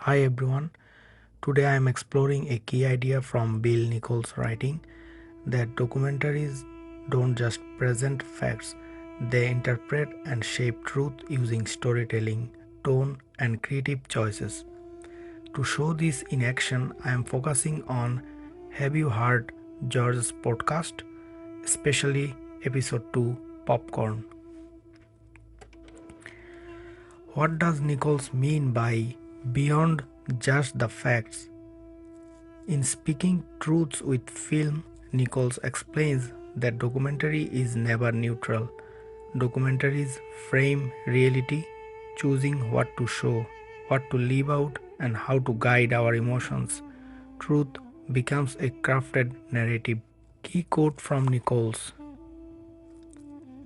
Hi everyone. Today I am exploring a key idea from Bill Nichols' writing that documentaries don't just present facts, they interpret and shape truth using storytelling, tone, and creative choices. To show this in action, I am focusing on Have You Heard George's podcast, especially episode 2 Popcorn. What does Nichols mean by beyond just the facts? In Speaking Truths with Film, Nichols explains that documentary is never neutral. Documentaries frame reality, choosing what to show, what to leave out, and how to guide our emotions. Truth becomes a crafted narrative. Key quote from Nichols.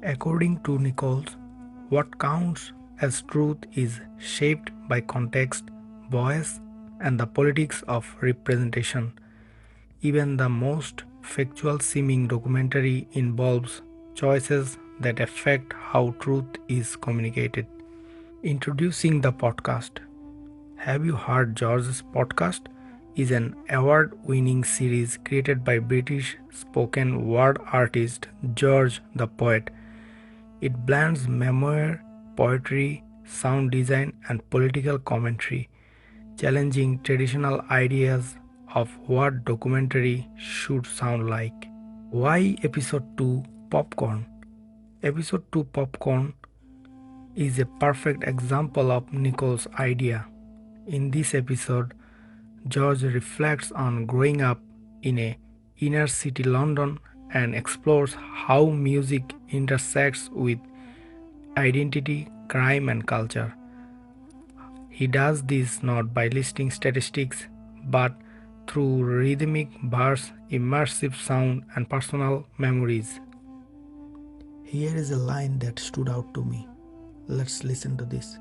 According to Nichols, what counts as truth is shaped by context, voice, and the politics of representation. Even the most factual seeming documentary involves choices that affect how truth is communicated. Introducing the podcast. Have You Heard George's Podcast is an award-winning series created by British spoken word artist George the Poet. It blends memoir, poetry, sound design, and political commentary, challenging traditional ideas of what documentary should sound like. Why Episode 2 Popcorn? Episode 2 Popcorn is a perfect example of Nichols' idea. In this episode, George reflects on growing up in a inner city London and explores how music intersects with identity, crime, and culture. He does this not by listing statistics, but through rhythmic bars, immersive sound, and personal memories. Here is a line that stood out to me. Let's listen to this.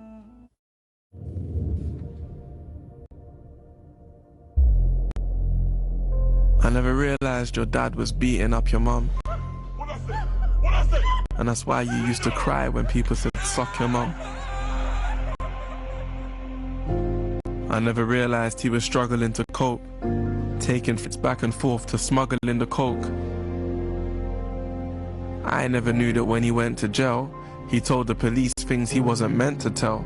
I never realized your dad was beating up your mum. And that's why you used to cry when people said suck your mum. I never realized he was struggling to cope, taking fits back and forth to smuggling the coke. I never knew that when he went to jail, he told the police things he wasn't meant to tell.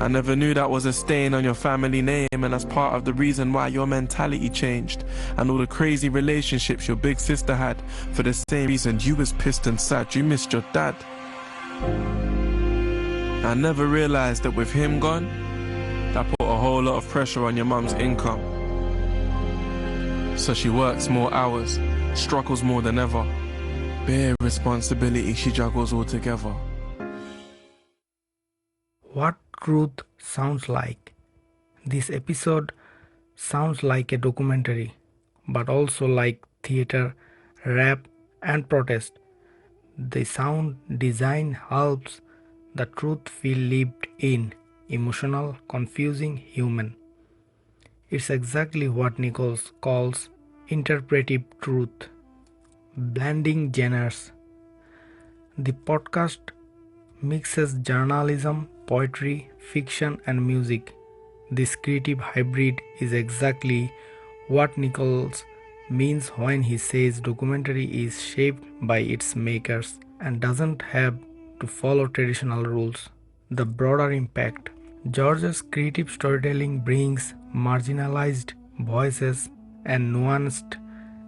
I never knew that was a stain on your family name, and that's part of the reason why your mentality changed, and all the crazy relationships your big sister had, for the same reason you was pissed and sad you missed your dad. I never realized that with him gone, that put a whole lot of pressure on your mum's income. So she works more hours, struggles more than ever. Bare responsibility she juggles all together. What truth sounds like? This episode sounds like a documentary, but also like theater, rap, and protest. The sound design helps the truth feel lived in, emotional, confusing, human. It's exactly what Nichols calls interpretive truth. Blending genres. The podcast mixes journalism, poetry, fiction, and music. This creative hybrid is exactly what Nichols means when he says documentary is shaped by its makers and doesn't have to follow traditional rules. The broader impact. George's creative storytelling brings marginalized voices and nuanced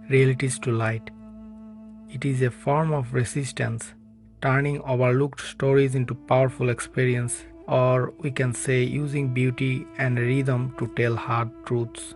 realities to light. It is a form of resistance, turning overlooked stories into powerful experience, or we can say using beauty and rhythm to tell hard truths.